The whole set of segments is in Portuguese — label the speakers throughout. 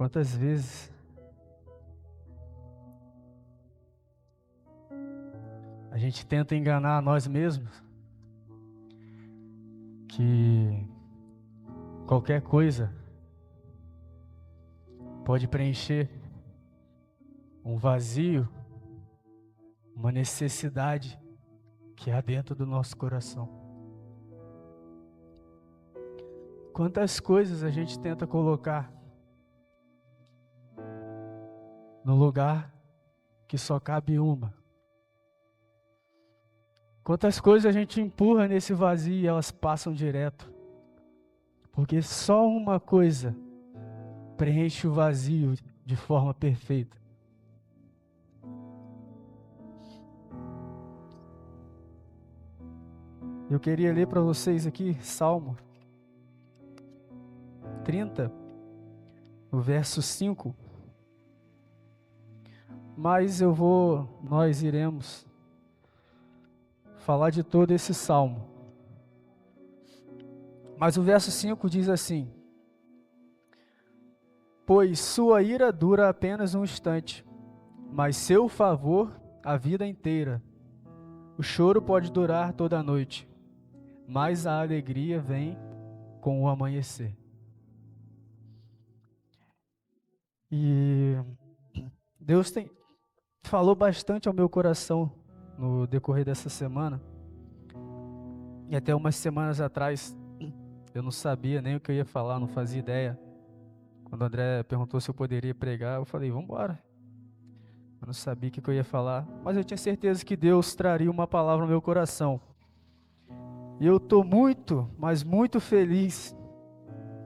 Speaker 1: Quantas vezes a gente tenta enganar nós mesmos que qualquer coisa pode preencher um vazio, uma necessidade que há dentro do nosso coração. Quantas coisas a gente tenta colocar no lugar que só cabe uma. Quantas coisas a gente empurra nesse vazio e elas passam direto. Porque só uma coisa preenche o vazio de forma perfeita. Eu queria ler para vocês aqui Salmo 30, o verso 5. Mas nós iremos falar de todo esse salmo. Mas o verso 5 diz assim: pois sua ira dura apenas um instante, mas seu favor a vida inteira. O choro pode durar toda a noite, mas a alegria vem com o amanhecer. E Deus falou bastante ao meu coração no decorrer dessa semana. E até umas semanas atrás, eu não sabia nem o que eu ia falar, não fazia ideia. Quando o André perguntou se eu poderia pregar, eu falei, vamos embora. Eu não sabia o que eu ia falar, mas eu tinha certeza que Deus traria uma palavra no meu coração. E eu estou muito, mas muito feliz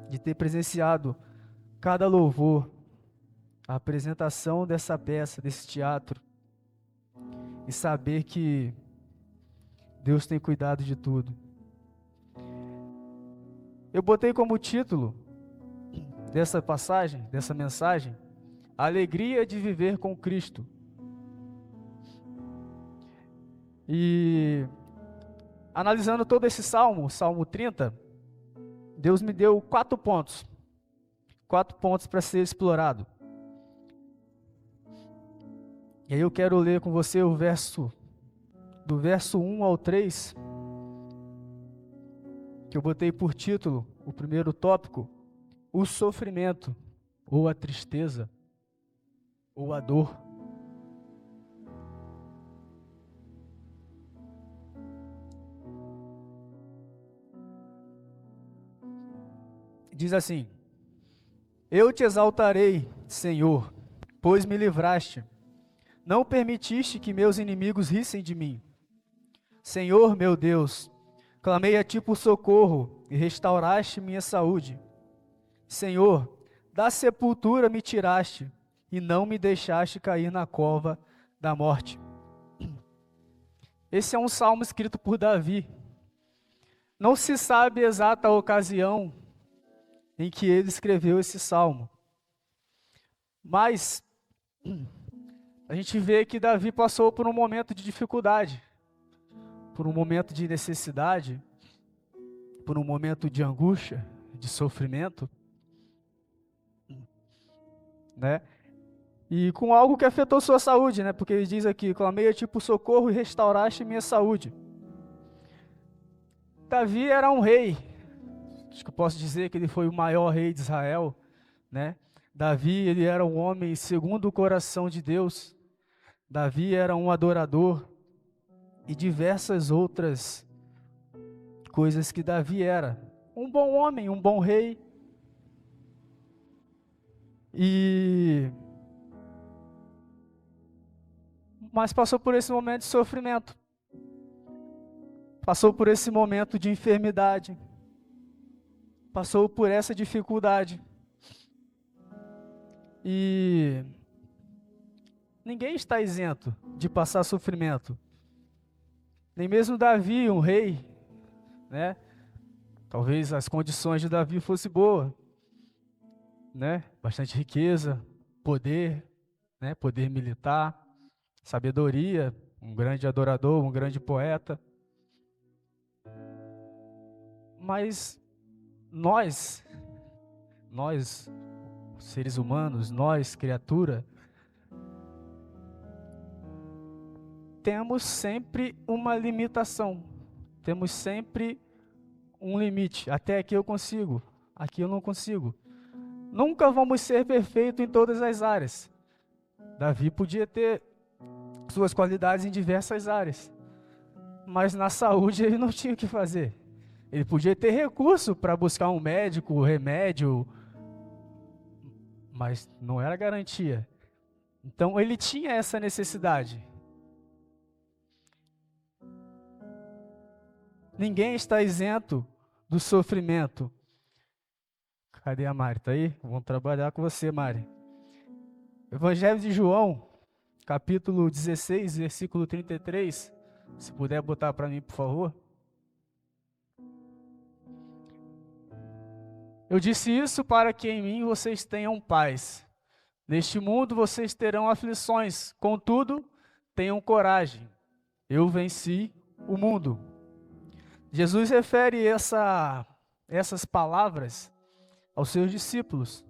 Speaker 1: de ter presenciado cada louvor, a apresentação dessa peça, desse teatro, e saber que Deus tem cuidado de tudo. Eu botei como título dessa passagem, dessa mensagem, a alegria de viver com Cristo. E analisando todo esse salmo, Salmo 30, Deus me deu 4 pontos. 4 pontos para ser explorado. E aí eu quero ler com você o verso, do verso 1 ao 3, que eu botei por título, o primeiro tópico, o sofrimento, ou a tristeza, ou a dor. Diz assim: eu te exaltarei, Senhor, pois me livraste. Não permitiste que meus inimigos rissem de mim. Senhor, meu Deus, clamei a ti por socorro e restauraste minha saúde. Senhor, da sepultura me tiraste e não me deixaste cair na cova da morte. Esse é um salmo escrito por Davi. Não se sabe a exata ocasião em que ele escreveu esse salmo, mas a gente vê que Davi passou por um momento de dificuldade, por um momento de necessidade, por um momento de angústia, de sofrimento, né? E com algo que afetou sua saúde, né? Porque ele diz aqui, clamei a ti por socorro e restauraste minha saúde. Davi era um rei, acho que eu posso dizer que ele foi o maior rei de Israel, né? Davi, ele era um homem segundo o coração de Deus. Davi era um adorador e diversas outras coisas que Davi era. Um bom homem, um bom rei. Mas passou por esse momento de sofrimento. Passou por esse momento de enfermidade. Passou por essa dificuldade. E ninguém está isento de passar sofrimento. Nem mesmo Davi, um rei, né? Talvez as condições de Davi fossem boas, né? Bastante riqueza, poder, né? Poder militar, sabedoria, um grande adorador, um grande poeta. Mas nós, seres humanos, nós, criatura, temos sempre uma limitação, temos sempre um limite. Até aqui eu consigo, aqui eu não consigo. Nunca vamos ser perfeitos em todas as áreas. Davi podia ter suas qualidades em diversas áreas, mas na saúde ele não tinha o que fazer. Ele podia ter recurso para buscar um médico, remédio, mas não era garantia. Então ele tinha essa necessidade. Ninguém está isento do sofrimento. Cadê a Mari? Está aí? Vamos trabalhar com você, Mari. Evangelho de João, capítulo 16, versículo 33. Se puder botar para mim, por favor. Eu disse isso para que em mim vocês tenham paz. Neste mundo vocês terão aflições, contudo, tenham coragem. Eu venci o mundo. Jesus refere essas palavras aos seus discípulos.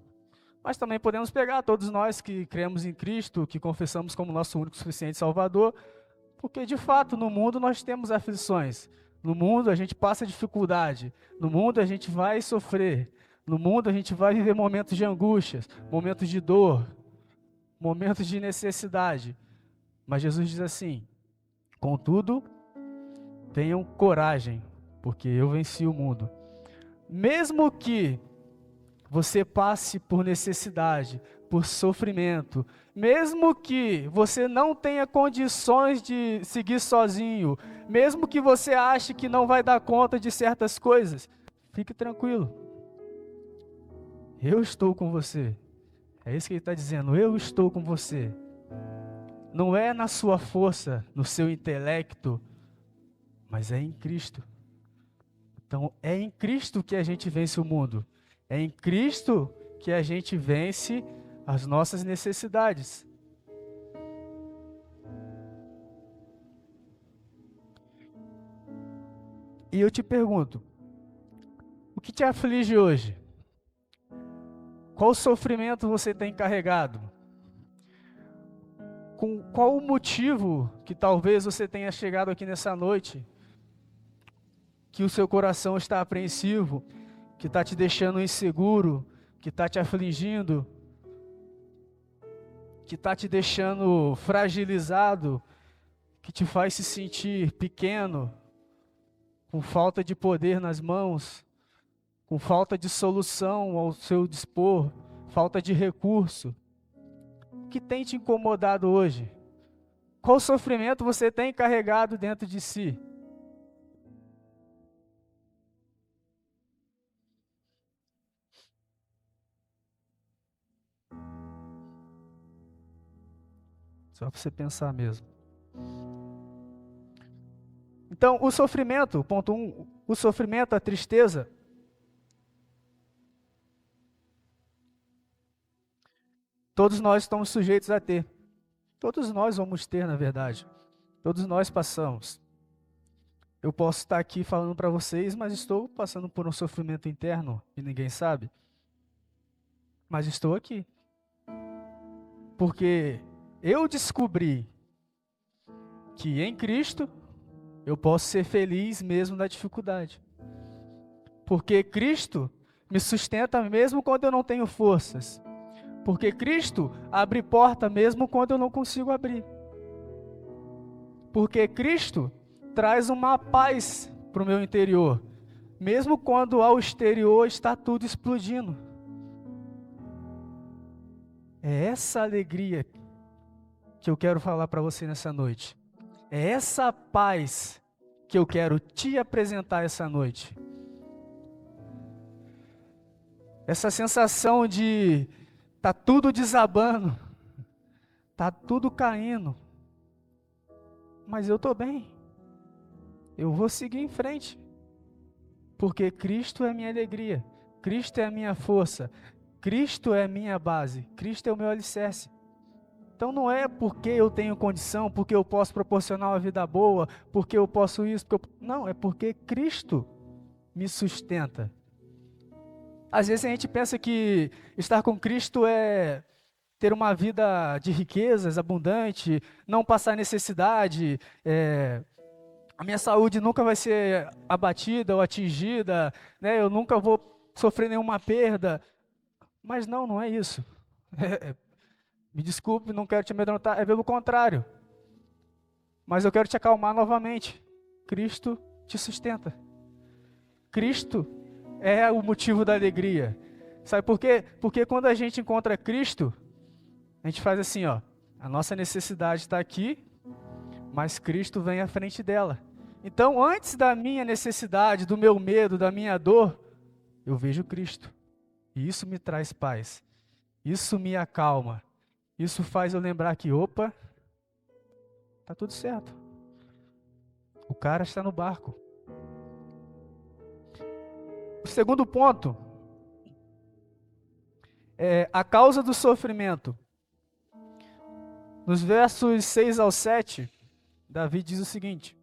Speaker 1: Mas também podemos pegar todos nós que cremos em Cristo, que confessamos como nosso único e suficiente Salvador, porque de fato no mundo nós temos aflições. No mundo a gente passa dificuldade. No mundo a gente vai sofrer. No mundo a gente vai viver momentos de angústias, momentos de dor, momentos de necessidade. Mas Jesus diz assim: contudo, tenham coragem, porque eu venci o mundo. Mesmo que você passe por necessidade, por sofrimento, mesmo que você não tenha condições de seguir sozinho, mesmo que você ache que não vai dar conta de certas coisas, fique tranquilo. Eu estou com você. É isso que ele está dizendo, eu estou com você. Não é na sua força, no seu intelecto, mas é em Cristo. Então, é em Cristo que a gente vence o mundo. É em Cristo que a gente vence as nossas necessidades. E eu te pergunto, o que te aflige hoje? Qual sofrimento você tem carregado? Com qual o motivo que talvez você tenha chegado aqui nessa noite, que o seu coração está apreensivo, que está te deixando inseguro, que está te afligindo, que está te deixando fragilizado, que te faz se sentir pequeno, com falta de poder nas mãos, com falta de solução ao seu dispor, falta de recurso. O que tem te incomodado hoje? Qual sofrimento você tem carregado dentro de si? Só para você pensar mesmo. Então, o sofrimento, ponto 1, o sofrimento, a tristeza, todos nós estamos sujeitos a ter. Todos nós vamos ter, na verdade. Todos nós passamos. Eu posso estar aqui falando para vocês, mas estou passando por um sofrimento interno e ninguém sabe. Mas estou aqui. Porque eu descobri que em Cristo eu posso ser feliz mesmo na dificuldade. Porque Cristo me sustenta mesmo quando eu não tenho forças. Porque Cristo abre porta mesmo quando eu não consigo abrir. Porque Cristo traz uma paz para o meu interior, mesmo quando ao exterior está tudo explodindo. É essa alegria que eu quero falar para você nessa noite. É essa paz que eu quero te apresentar essa noite. Essa sensação de tá tudo desabando, tá tudo caindo, mas eu estou bem. Eu vou seguir em frente, porque Cristo é minha alegria, Cristo é a minha força, Cristo é a minha base, Cristo é o meu alicerce. Então não é porque eu tenho condição, porque eu posso proporcionar uma vida boa, porque eu posso isso, não, é porque Cristo me sustenta. Às vezes a gente pensa que estar com Cristo é ter uma vida de riquezas, abundante, não passar necessidade, a minha saúde nunca vai ser abatida ou atingida, né? Eu nunca vou sofrer nenhuma perda. Mas não, não é isso. Me desculpe, não quero te amedrontar, é pelo contrário. Mas eu quero te acalmar novamente. Cristo te sustenta. Cristo é o motivo da alegria. Sabe por quê? Porque quando a gente encontra Cristo, a gente faz assim, ó. A nossa necessidade está aqui, mas Cristo vem à frente dela. Então, antes da minha necessidade, do meu medo, da minha dor, eu vejo Cristo. E isso me traz paz. Isso me acalma. Isso faz eu lembrar que, opa, tá tudo certo. O cara está no barco. O segundo ponto é a causa do sofrimento. Nos versos 6 ao 7, Davi diz o seguinte: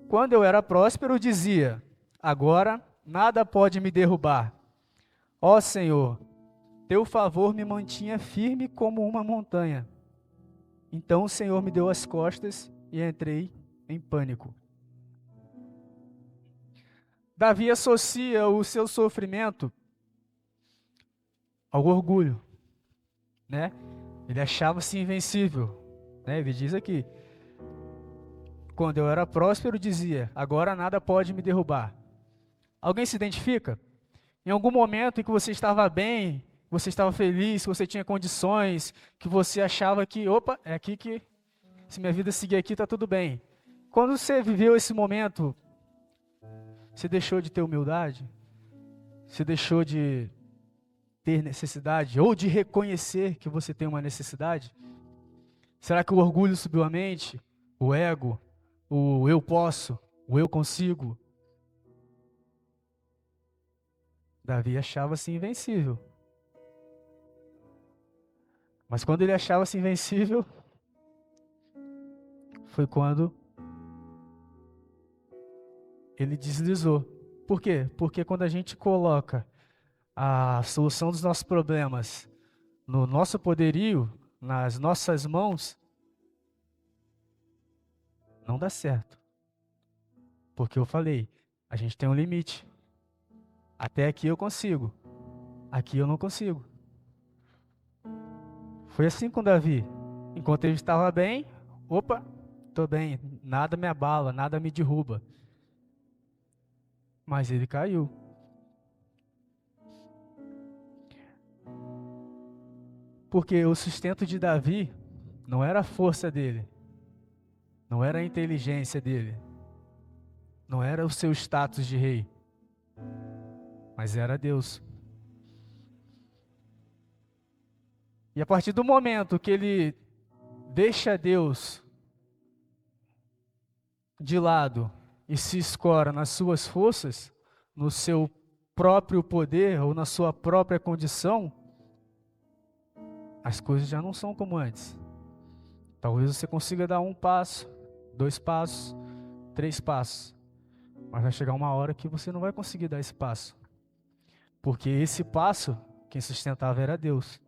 Speaker 1: quando eu era próspero, dizia, agora nada pode me derrubar. Ó Senhor, teu favor me mantinha firme como uma montanha. Então o Senhor me deu as costas e entrei em pânico. Davi associa o seu sofrimento ao orgulho, né? Ele achava-se invencível, né? Ele diz aqui, quando eu era próspero, dizia, agora nada pode me derrubar. Alguém se identifica? Em algum momento em que você estava bem, você estava feliz, que você tinha condições, que você achava que, opa, é aqui que, se minha vida seguir aqui, está tudo bem. Quando você viveu esse momento, você deixou de ter humildade? Você deixou de ter necessidade? Ou de reconhecer que você tem uma necessidade? Será que o orgulho subiu a mente? O ego? O eu posso? O eu consigo? Davi achava-se invencível. Mas quando ele achava-se invencível, foi quando ele deslizou. Por quê? Porque quando a gente coloca a solução dos nossos problemas no nosso poderio, nas nossas mãos, não dá certo. Porque eu falei, a gente tem um limite. Até aqui eu consigo, aqui eu não consigo. Foi assim com Davi. Enquanto ele estava bem, opa, estou bem, nada me abala, nada me derruba. Mas ele caiu. Porque o sustento de Davi não era a força dele, não era a inteligência dele, não era o seu status de rei, mas era Deus. E a partir do momento que ele deixa Deus de lado e se escora nas suas forças, no seu próprio poder ou na sua própria condição, as coisas já não são como antes. Talvez você consiga dar 1 passo, 2 passos, 3 passos, mas vai chegar uma hora que você não vai conseguir dar esse passo, porque esse passo, quem sustentava era Deus.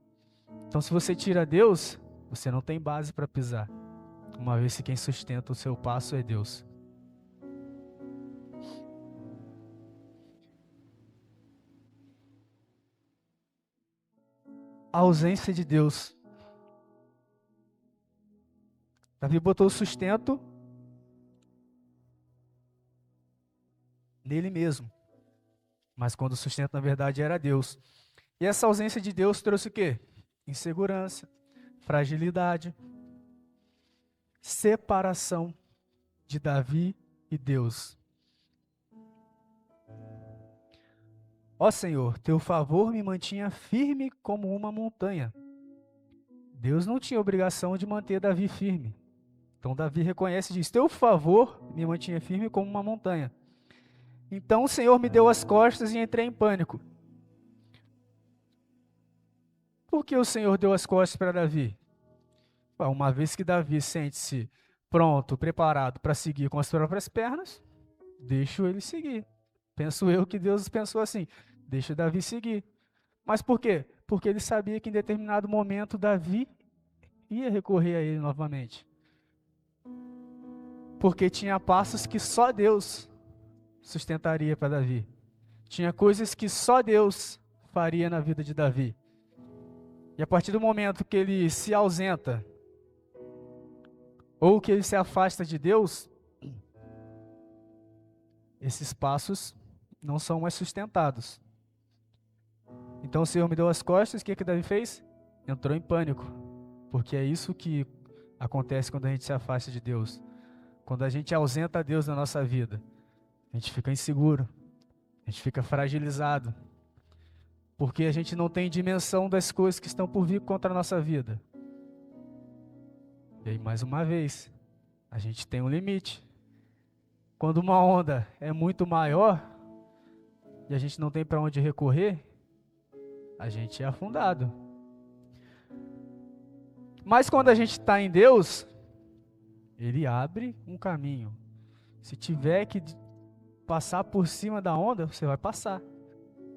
Speaker 1: Então, se você tira Deus, você não tem base para pisar, uma vez que quem sustenta o seu passo é Deus. A ausência de Deus. Davi botou o sustento nele mesmo, mas quando o sustento na verdade era Deus. E essa ausência de Deus trouxe o quê? Insegurança, fragilidade, separação de Davi e Deus. Ó Senhor, teu favor me mantinha firme como uma montanha. Deus não tinha obrigação de manter Davi firme. Então Davi reconhece e diz, teu favor me mantinha firme como uma montanha. Então o Senhor me deu as costas e entrei em pânico. Por que o Senhor deu as costas para Davi? Uma vez que Davi sente-se pronto, preparado para seguir com as próprias pernas, deixo ele seguir. Penso eu que Deus pensou assim, deixa Davi seguir. Mas por quê? Porque ele sabia que em determinado momento Davi ia recorrer a ele novamente. Porque tinha passos que só Deus sustentaria para Davi. Tinha coisas que só Deus faria na vida de Davi. E a partir do momento que ele se ausenta, ou que ele se afasta de Deus, esses passos não são mais sustentados. Então o Senhor me deu as costas, o que Davi fez? Entrou em pânico, porque é isso que acontece quando a gente se afasta de Deus. Quando a gente ausenta Deus na nossa vida, a gente fica inseguro, a gente fica fragilizado, porque a gente não tem dimensão das coisas que estão por vir contra a nossa vida. E aí, mais uma vez, a gente tem um limite. Quando uma onda é muito maior e a gente não tem para onde recorrer, a gente é afundado. Mas quando a gente está em Deus, Ele abre um caminho. Se tiver que passar por cima da onda, você vai passar.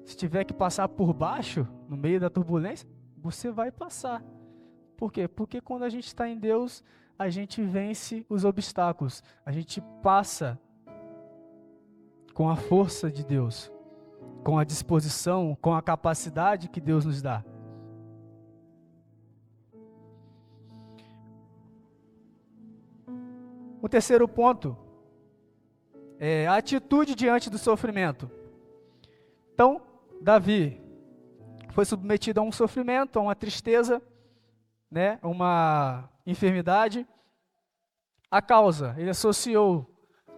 Speaker 1: Se tiver que passar por baixo, no meio da turbulência, você vai passar. Por quê? Porque quando a gente está em Deus, a gente vence os obstáculos. A gente passa com a força de Deus, com a disposição, com a capacidade que Deus nos dá. O terceiro ponto é a atitude diante do sofrimento. Então, Davi foi submetido a um sofrimento, a uma tristeza, né, uma enfermidade. A causa, ele associou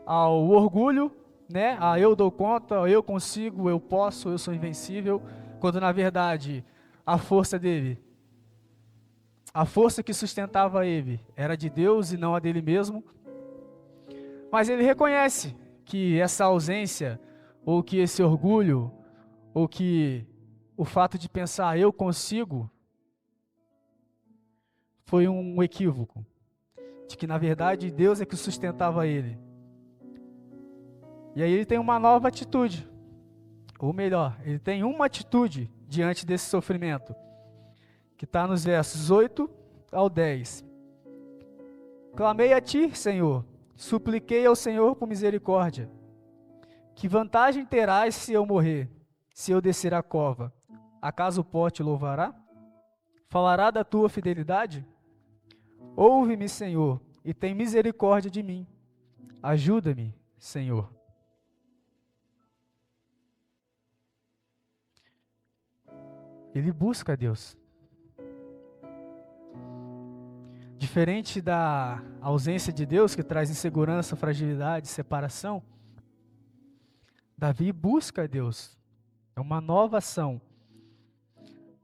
Speaker 1: ao orgulho, né, a eu dou conta, eu consigo, eu posso, eu sou invencível, quando na verdade a força dele, a força que sustentava ele, era de Deus e não a dele mesmo. Mas ele reconhece que essa ausência, ou que esse orgulho, ou que o fato de pensar eu consigo, foi um equívoco. De que na verdade Deus é que sustentava ele. E aí ele tem uma nova atitude. Ou melhor, ele tem uma atitude diante desse sofrimento. Que está nos versos 8 ao 10. Clamei a ti, Senhor. Supliquei ao Senhor por misericórdia. Que vantagem terás se eu morrer? Se eu descer a cova? Acaso o pó te louvará? Falará da tua fidelidade? Ouve-me, Senhor, e tem misericórdia de mim. Ajuda-me, Senhor. Ele busca a Deus. Diferente da ausência de Deus, que traz insegurança, fragilidade, separação, Davi busca a Deus. É uma nova ação.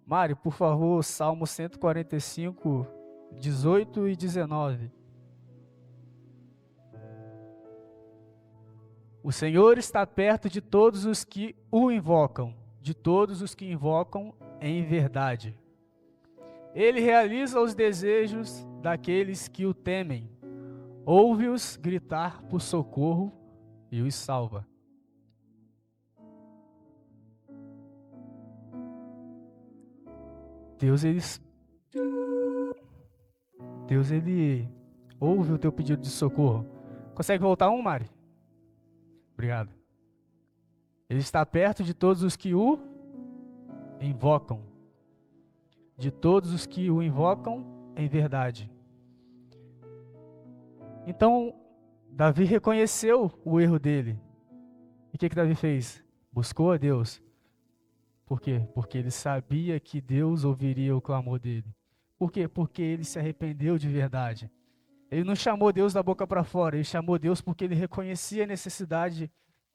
Speaker 1: Mário, por favor, Salmo 145, 18 e 19. O Senhor está perto de todos os que o invocam, de todos os que invocam em verdade. Ele realiza os desejos daqueles que o temem. Ouve-os gritar por socorro e os salva. Deus, ele ouve o teu pedido de socorro. Consegue voltar um, Mari? Obrigado. Ele está perto de todos os que o invocam. De todos os que o invocam em verdade. Então, Davi reconheceu o erro dele. E o que Davi fez? Buscou a Deus. Por quê? Porque ele sabia que Deus ouviria o clamor dele. Por quê? Porque ele se arrependeu de verdade. Ele não chamou Deus da boca para fora, ele chamou Deus porque ele reconhecia a necessidade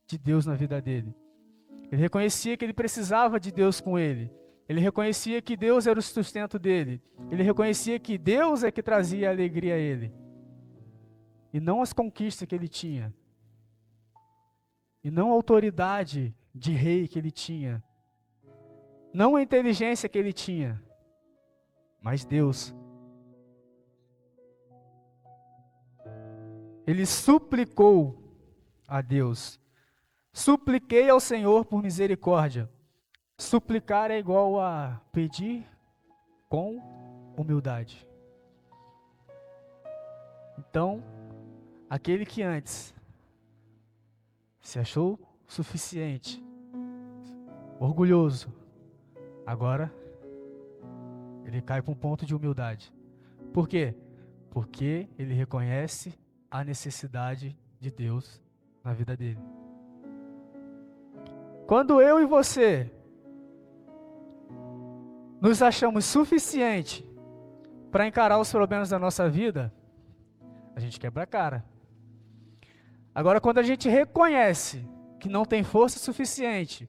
Speaker 1: de Deus na vida dele. Ele reconhecia que ele precisava de Deus com ele. Ele reconhecia que Deus era o sustento dele. Ele reconhecia que Deus é que trazia alegria a ele. E não as conquistas que ele tinha. E não a autoridade de rei que ele tinha. Não a inteligência que ele tinha. Mas Deus. Ele suplicou a Deus. Supliquei ao Senhor por misericórdia. Suplicar é igual a pedir com humildade. Então, aquele que antes se achou suficiente, orgulhoso, agora ele cai para um ponto de humildade. Por quê? Porque ele reconhece a necessidade de Deus na vida dele. Quando eu e você nos achamos suficiente para encarar os problemas da nossa vida, a gente quebra a cara. Agora, quando a gente reconhece que não tem força suficiente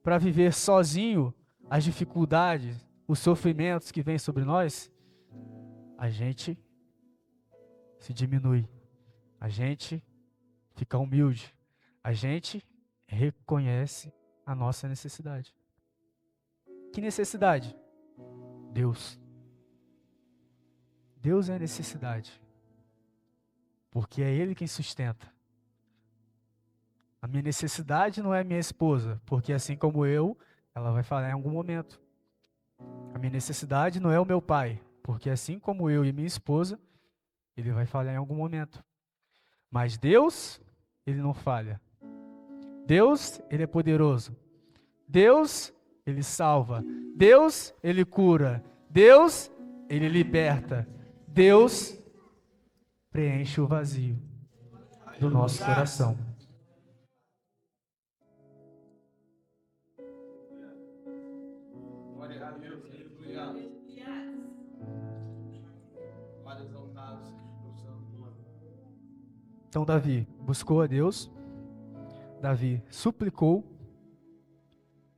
Speaker 1: para viver sozinho as dificuldades, os sofrimentos que vêm sobre nós, a gente se diminui, a gente fica humilde, a gente reconhece a nossa necessidade. Que necessidade? Deus. Deus é a necessidade, porque é Ele quem sustenta. A minha necessidade não é minha esposa, porque assim como eu, ela vai falhar em algum momento. A minha necessidade não é o meu pai, porque assim como eu e minha esposa, ele vai falhar em algum momento. Mas Deus, Ele não falha. Deus, Ele é poderoso. Deus, Ele salva. Deus, Ele cura. Deus, Ele liberta. Deus preenche o vazio do nosso coração. Então Davi buscou a Deus, Davi suplicou,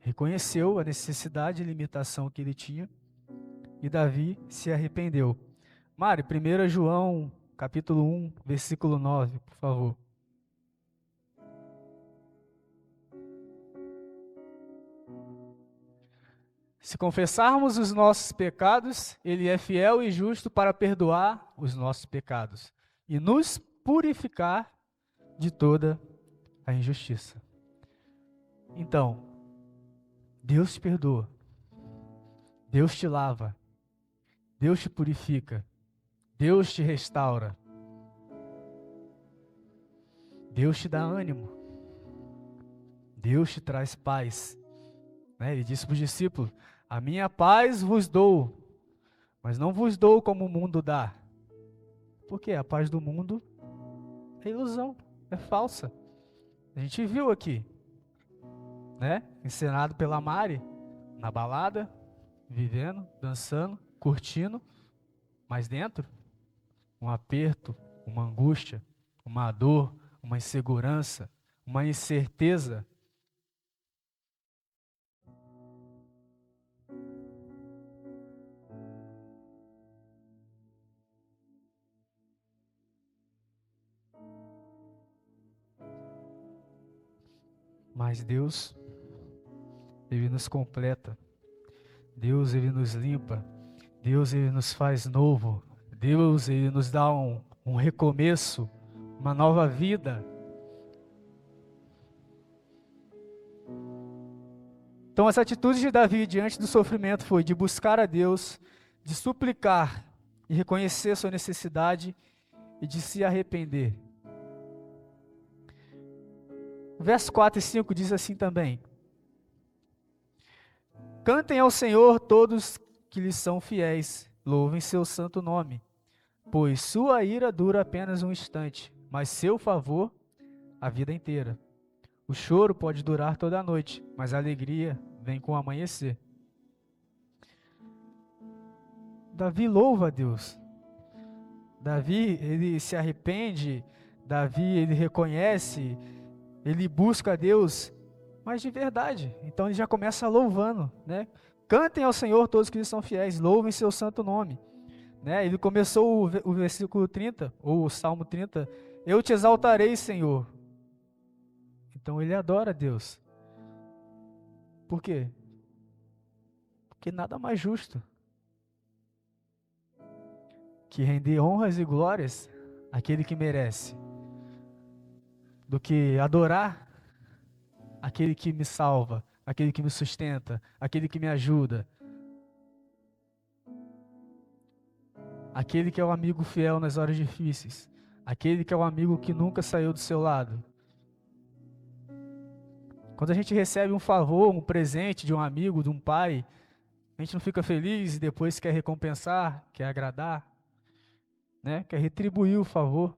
Speaker 1: reconheceu a necessidade e limitação que ele tinha, e Davi se arrependeu. Mari, 1 João, capítulo 1, versículo 9, por favor. Se confessarmos os nossos pecados, Ele é fiel e justo para perdoar os nossos pecados e nos purificar de toda a injustiça. Então, Deus te perdoa, Deus te lava, Deus te purifica, Deus te restaura, Deus te dá ânimo, Deus te traz paz. Ele disse para os discípulos: a minha paz vos dou, mas não vos dou como o mundo dá. Porque a paz do mundo é ilusão, é falsa. A gente viu aqui, encenado pela Mari, na balada, vivendo, dançando, curtindo, mas dentro, um aperto, uma angústia, uma dor, uma insegurança, uma incerteza. Mas Deus, Ele nos completa. Deus, Ele nos limpa. Deus, Ele nos faz novo. Deus, Ele nos dá um recomeço, uma nova vida. Então, essa atitude de Davi diante do sofrimento foi de buscar a Deus, de suplicar e reconhecer sua necessidade e de se arrepender. Versos 4 e 5 diz assim também: cantem ao Senhor todos que lhe são fiéis, louvem seu santo nome, pois sua ira dura apenas um instante, mas seu favor a vida inteira. O choro pode durar toda a noite, mas a alegria vem com o amanhecer. Davi louva a Deus. Davi, ele se arrepende. Davi, ele reconhece, ele busca a Deus, mas de verdade. Então ele já começa louvando, Cantem ao Senhor todos que lhe são fiéis, louvem seu santo nome. Ele começou o versículo 30, ou o Salmo 30, eu te exaltarei, Senhor. Então ele adora a Deus. Por quê? Porque nada mais justo que render honras e glórias àquele que merece, do que adorar aquele que me salva, aquele que me sustenta, aquele que me ajuda, aquele que é o amigo fiel nas horas difíceis, aquele que é o amigo que nunca saiu do seu lado. Quando a gente recebe um favor, um presente de um amigo, de um pai, a gente não fica feliz e depois quer recompensar, quer agradar, né? Quer retribuir o favor.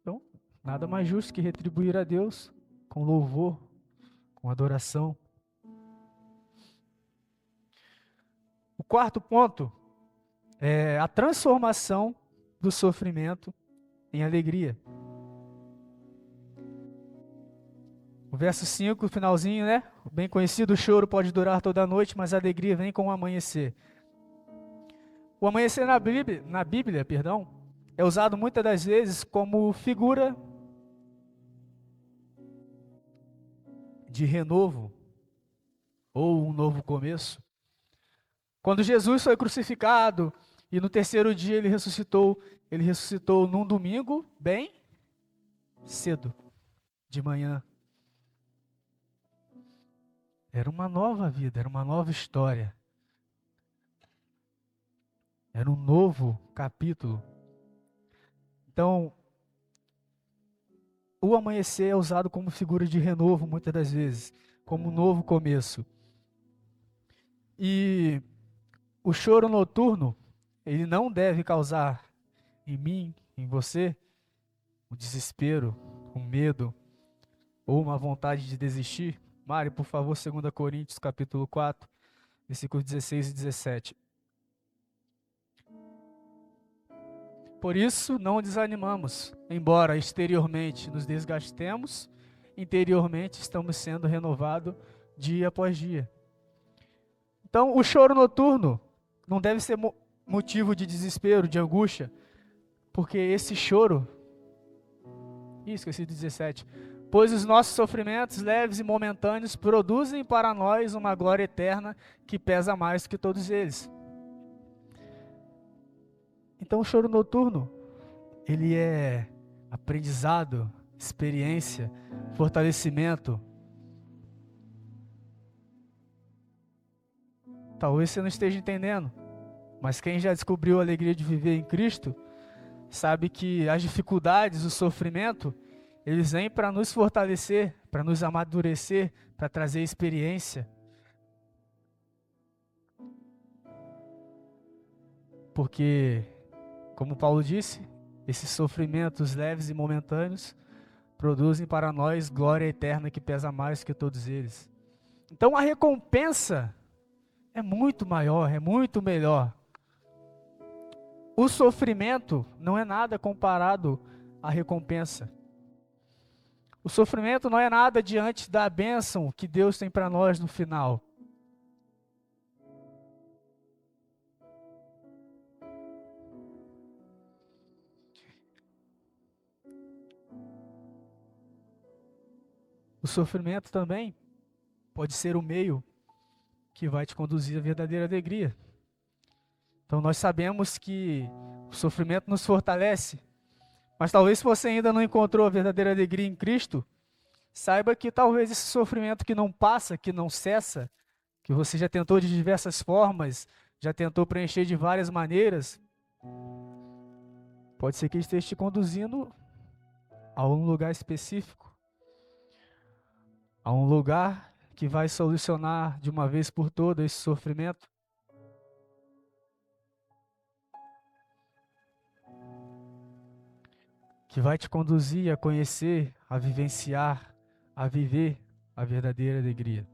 Speaker 1: Então, nada mais justo que retribuir a Deus com louvor, com adoração. O quarto ponto é a transformação do sofrimento em alegria. O verso 5, finalzinho, né? O bem conhecido, o choro pode durar toda a noite, mas a alegria vem com o amanhecer. O amanhecer na Bíblia, é usado muitas das vezes como figura de renovo ou um novo começo. Quando Jesus foi crucificado e no terceiro dia ele ressuscitou num domingo bem cedo, de manhã. Era uma nova vida, era uma nova história. Era um novo capítulo. Então, o amanhecer é usado como figura de renovo muitas das vezes, como um novo começo. E o choro noturno, ele não deve causar em mim, em você, um desespero, um medo ou uma vontade de desistir. Mário, por favor, 2 Coríntios capítulo 4, versículos 16 e 17. Por isso, não desanimamos, embora exteriormente nos desgastemos, interiormente estamos sendo renovados dia após dia. Então, o choro noturno não deve ser motivo de desespero, de angústia, porque esse choro, esqueci de 17, pois os nossos sofrimentos leves e momentâneos produzem para nós uma glória eterna que pesa mais que todos eles. Então o choro noturno, ele é aprendizado, experiência, fortalecimento. Talvez você não esteja entendendo, mas quem já descobriu a alegria de viver em Cristo, sabe que as dificuldades, o sofrimento, eles vêm para nos fortalecer, para nos amadurecer, para trazer experiência. Porque, como Paulo disse, esses sofrimentos leves e momentâneos produzem para nós glória eterna que pesa mais que todos eles. Então a recompensa é muito maior, é muito melhor. O sofrimento não é nada comparado à recompensa. O sofrimento não é nada diante da bênção que Deus tem para nós no final. O sofrimento também pode ser o meio que vai te conduzir à verdadeira alegria. Então nós sabemos que o sofrimento nos fortalece, mas talvez se você ainda não encontrou a verdadeira alegria em Cristo, saiba que talvez esse sofrimento que não passa, que não cessa, que você já tentou de diversas formas, já tentou preencher de várias maneiras, pode ser que ele esteja te conduzindo a um lugar específico, a um lugar que vai solucionar de uma vez por todas esse sofrimento. Que vai te conduzir a conhecer, a vivenciar, a viver a verdadeira alegria.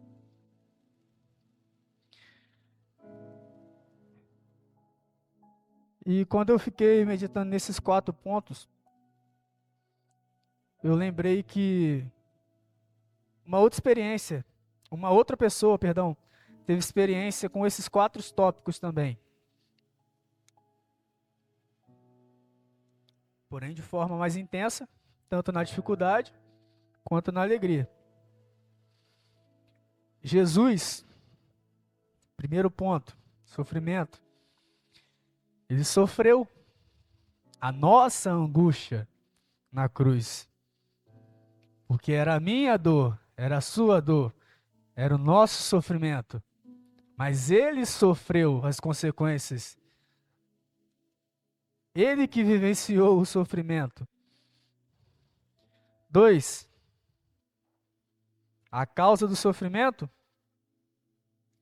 Speaker 1: E quando eu fiquei meditando nesses 4 pontos, eu lembrei que uma outra pessoa, teve experiência com esses 4 tópicos também. Porém, de forma mais intensa, tanto na dificuldade quanto na alegria. Jesus, primeiro ponto, sofrimento. Ele sofreu a nossa angústia na cruz. Porque era a minha dor, era a sua dor, era o nosso sofrimento. Mas ele sofreu as consequências. Ele que vivenciou o sofrimento. 2. A causa do sofrimento?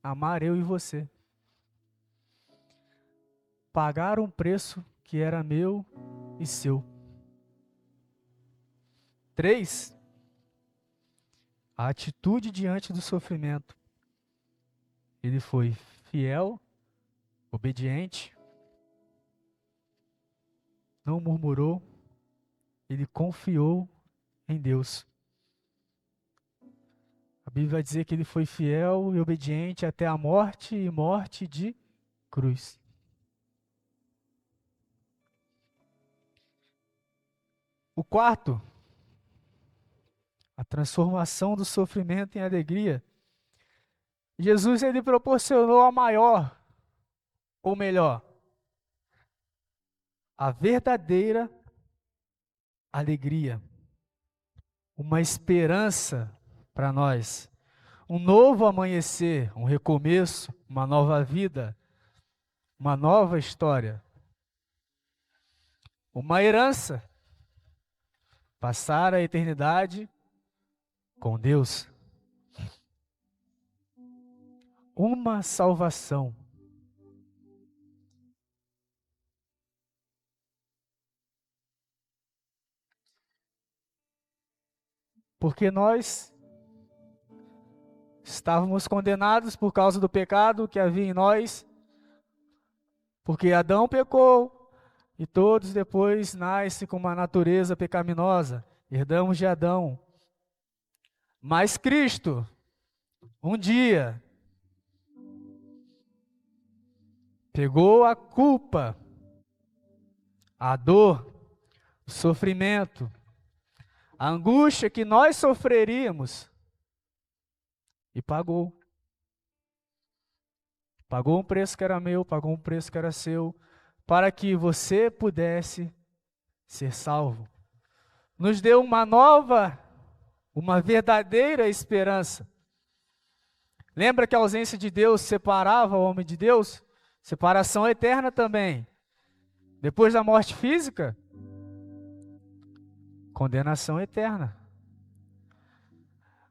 Speaker 1: Amar eu e você. Pagar um preço que era meu e seu. 3. A atitude diante do sofrimento. Ele foi fiel, obediente, não murmurou, ele confiou em Deus. A Bíblia vai dizer que ele foi fiel e obediente até a morte e morte de cruz. O quarto, a transformação do sofrimento em alegria. Jesus, ele proporcionou a maior, ou melhor, a verdadeira alegria, uma esperança para nós, um novo amanhecer, um recomeço, uma nova vida, uma nova história, uma herança, passar a eternidade com Deus, uma salvação. Porque nós estávamos condenados por causa do pecado que havia em nós, porque Adão pecou e todos depois nascem com uma natureza pecaminosa, herdamos de Adão. Mas Cristo, um dia, pegou a culpa, a dor, o sofrimento, a angústia que nós sofreríamos e pagou. Pagou um preço que era meu, pagou um preço que era seu, para que você pudesse ser salvo. Nos deu uma nova, uma verdadeira esperança. Lembra que a ausência de Deus separava o homem de Deus? Separação eterna também. Depois da morte física, condenação eterna.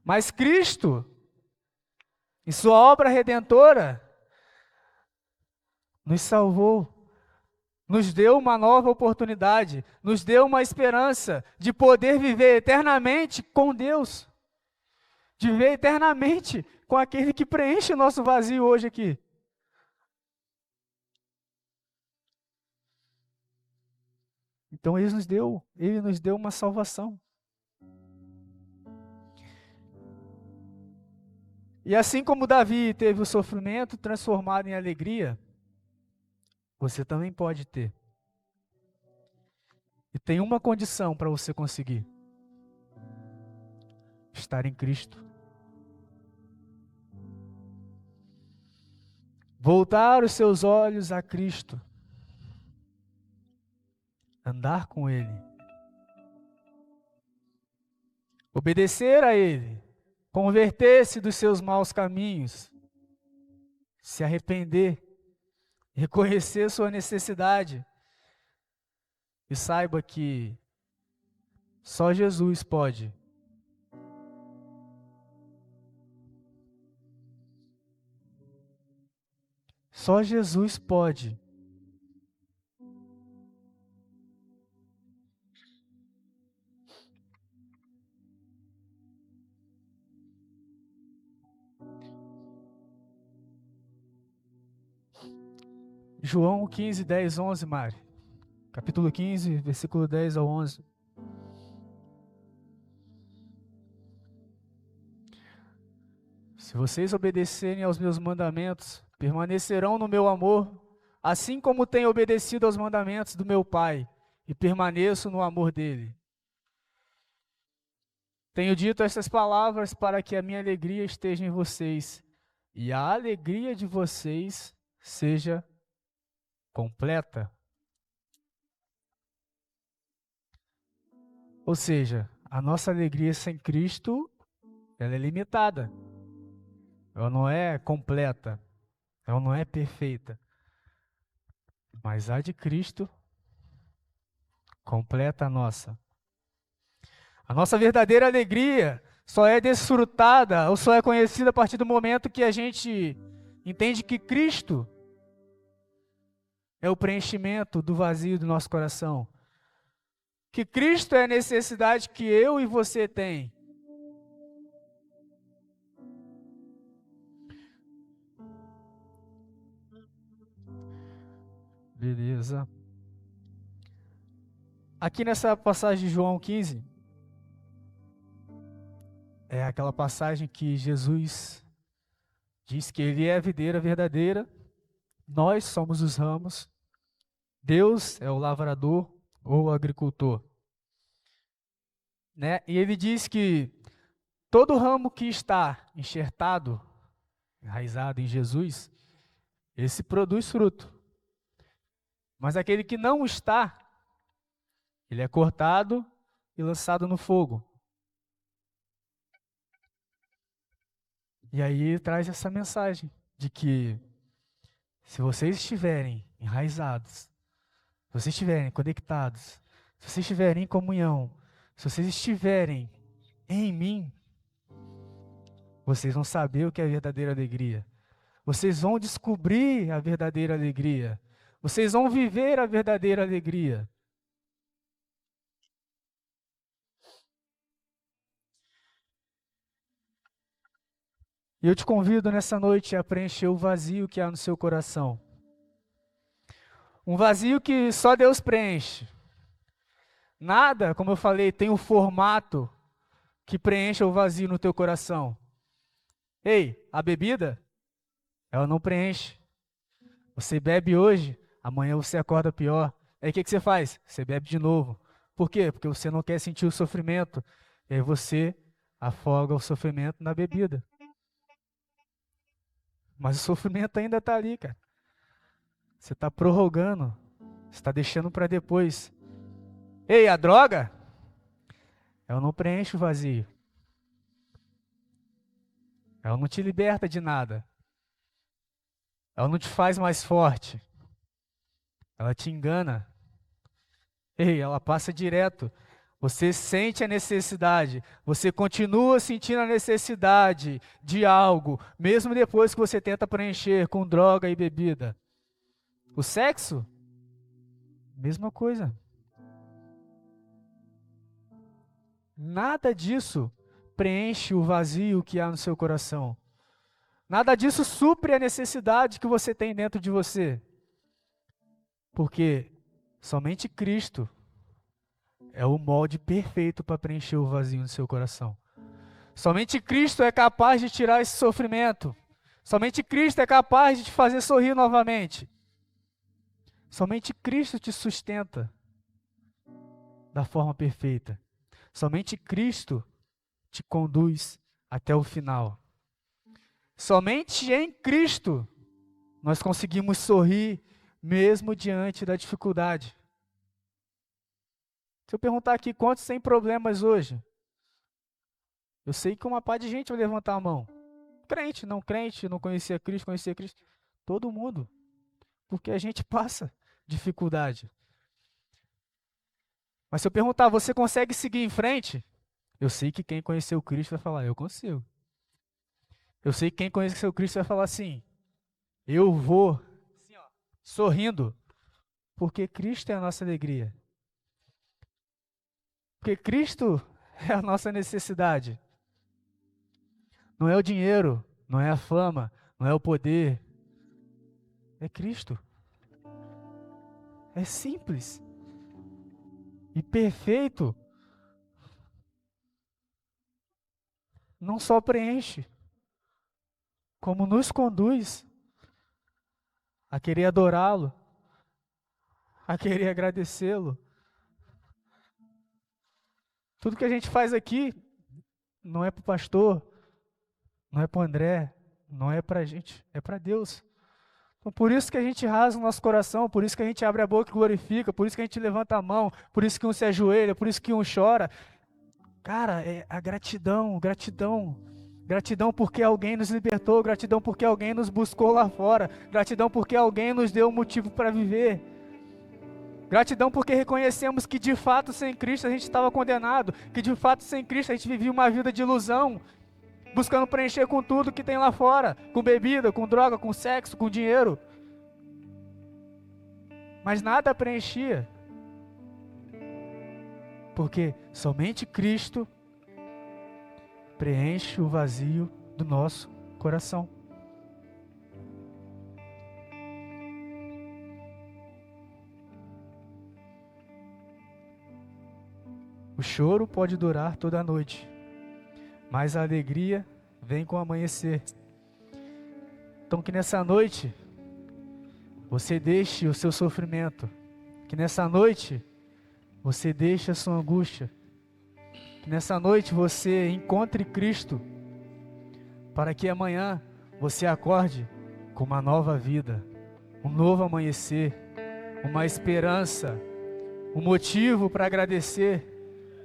Speaker 1: Mas Cristo, em sua obra redentora, nos salvou, nos deu uma nova oportunidade, nos deu uma esperança de poder viver eternamente com Deus, de viver eternamente com aquele que preenche o nosso vazio hoje aqui. Então ele nos deu uma salvação. E assim como Davi teve o sofrimento transformado em alegria, você também pode ter. E tem uma condição para você conseguir: estar em Cristo. Voltar os seus olhos a Cristo. Andar com Ele. Obedecer a Ele. Converter-se dos seus maus caminhos. Se arrepender. Reconhecer sua necessidade. E saiba que só Jesus pode. Só Jesus pode. João 15, 10, 11, Mari. Capítulo 15, versículo 10 ao 11. Se vocês obedecerem aos meus mandamentos, permanecerão no meu amor, assim como tenho obedecido aos mandamentos do meu Pai, e permaneço no amor dele. Tenho dito estas palavras para que a minha alegria esteja em vocês, e a alegria de vocês seja completa. Ou seja, a nossa alegria sem Cristo, ela é limitada. Ela não é completa. Ela não é perfeita. Mas a de Cristo completa a nossa. A nossa verdadeira alegria só é desfrutada ou só é conhecida a partir do momento que a gente entende que Cristo é o preenchimento do vazio do nosso coração. Que Cristo é a necessidade que eu e você tem. Beleza. Aqui nessa passagem de João 15, é aquela passagem que Jesus diz que Ele é a videira verdadeira, nós somos os ramos, Deus é o lavrador ou o agricultor. Né? E Ele diz que todo ramo que está enxertado, enraizado em Jesus, esse produz fruto. Mas aquele que não está, ele é cortado e lançado no fogo. E aí traz essa mensagem de que se vocês estiverem enraizados, se vocês estiverem conectados, se vocês estiverem em comunhão, se vocês estiverem em mim, vocês vão saber o que é a verdadeira alegria. Vocês vão descobrir a verdadeira alegria. Vocês vão viver a verdadeira alegria. E eu te convido nessa noite a preencher o vazio que há no seu coração. Um vazio que só Deus preenche. Nada, como eu falei, tem um formato que preencha o vazio no teu coração. Ei, a bebida, ela não preenche. Você bebe hoje, amanhã você acorda pior. Aí o que você faz? Você bebe de novo. Por quê? Porque você não quer sentir o sofrimento. E aí você afoga o sofrimento na bebida. Mas o sofrimento ainda está ali, cara. Você está prorrogando. Você está deixando para depois. Ei, a droga, ela não preenche o vazio. Ela não te liberta de nada. Ela não te faz mais forte. Ela te engana. Ei, ela passa direto. Você sente a necessidade. Você continua sentindo a necessidade de algo, mesmo depois que você tenta preencher com droga e bebida. O sexo? Mesma coisa. Nada disso preenche o vazio que há no seu coração. Nada disso supre a necessidade que você tem dentro de você. Porque somente Cristo é o molde perfeito para preencher o vazio no seu coração. Somente Cristo é capaz de tirar esse sofrimento. Somente Cristo é capaz de te fazer sorrir novamente. Somente Cristo te sustenta da forma perfeita. Somente Cristo te conduz até o final. Somente em Cristo nós conseguimos sorrir mesmo diante da dificuldade. Se eu perguntar aqui quantos têm problemas hoje, eu sei que uma pá de gente vai levantar a mão. Crente, não conhecia Cristo. Todo mundo. Porque a gente passa dificuldade. Mas se eu perguntar, você consegue seguir em frente? Eu sei que quem conheceu Cristo vai falar, eu consigo. Eu sei que quem conheceu Cristo vai falar assim, eu vou, assim, ó, sorrindo, porque Cristo é a nossa alegria. Porque Cristo é a nossa necessidade. Não é o dinheiro, não é a fama, não é o poder. É Cristo. É simples. E perfeito. Não só preenche, como nos conduz a querer adorá-lo, a querer agradecê-lo. Tudo que a gente faz aqui não é para o pastor, não é para o André, não é para a gente, é para Deus. Então, por isso que a gente rasga o nosso coração, por isso que a gente abre a boca e glorifica, por isso que a gente levanta a mão, por isso que um se ajoelha, por isso que um chora. Cara, é a gratidão, gratidão. Gratidão porque alguém nos libertou, gratidão porque alguém nos buscou lá fora, gratidão porque alguém nos deu um motivo para viver. Gratidão porque reconhecemos que de fato sem Cristo a gente estava condenado, que de fato sem Cristo a gente vivia uma vida de ilusão, buscando preencher com tudo que tem lá fora, com bebida, com droga, com sexo, com dinheiro. Mas nada preenchia, porque somente Cristo preenche o vazio do nosso coração. O choro pode durar toda a noite, mas a alegria vem com o amanhecer. Então que nessa noite você deixe o seu sofrimento, que nessa noite você deixe a sua angústia, que nessa noite você encontre Cristo, para que amanhã você acorde com uma nova vida, um novo amanhecer, uma esperança, um motivo para agradecer,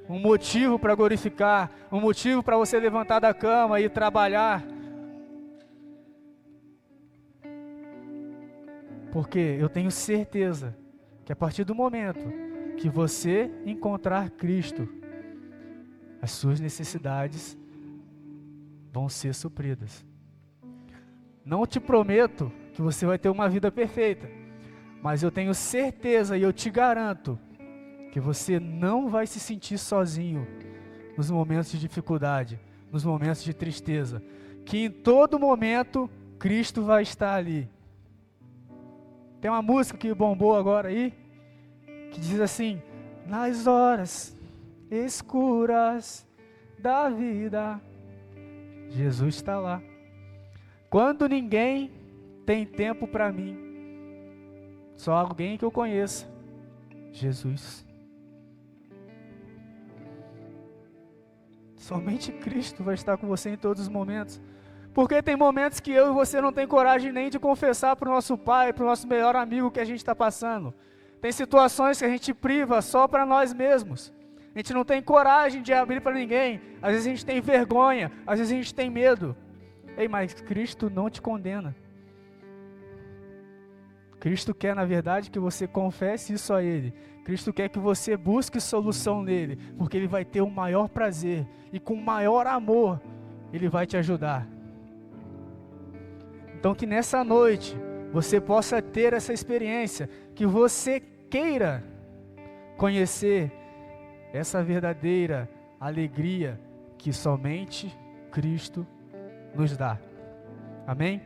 Speaker 1: um motivo para glorificar, um motivo para você levantar da cama e trabalhar. Porque eu tenho certeza que a partir do momento que você encontrar Cristo, as suas necessidades vão ser supridas. Não te prometo que você vai ter uma vida perfeita, mas eu tenho certeza e eu te garanto que você não vai se sentir sozinho nos momentos de dificuldade, nos momentos de tristeza, que em todo momento Cristo vai estar ali. Tem uma música que bombou agora aí, que diz assim: nas horas escuras da vida, Jesus está lá. Quando ninguém tem tempo para mim, só alguém que eu conheça, Jesus. Somente Cristo vai estar com você em todos os momentos. Porque tem momentos que eu e você não tem coragem nem de confessar para o nosso pai, para o nosso melhor amigo o que a gente está passando. Tem situações que a gente priva só para nós mesmos. A gente não tem coragem de abrir para ninguém. Às vezes a gente tem vergonha, às vezes a gente tem medo. Ei, mas Cristo não te condena. Cristo quer, na verdade, que você confesse isso a Ele. Cristo quer que você busque solução nele, porque Ele vai ter o maior prazer e com o maior amor Ele vai te ajudar. Então que nessa noite você possa ter essa experiência, que você queira conhecer essa verdadeira alegria que somente Cristo nos dá. Amém?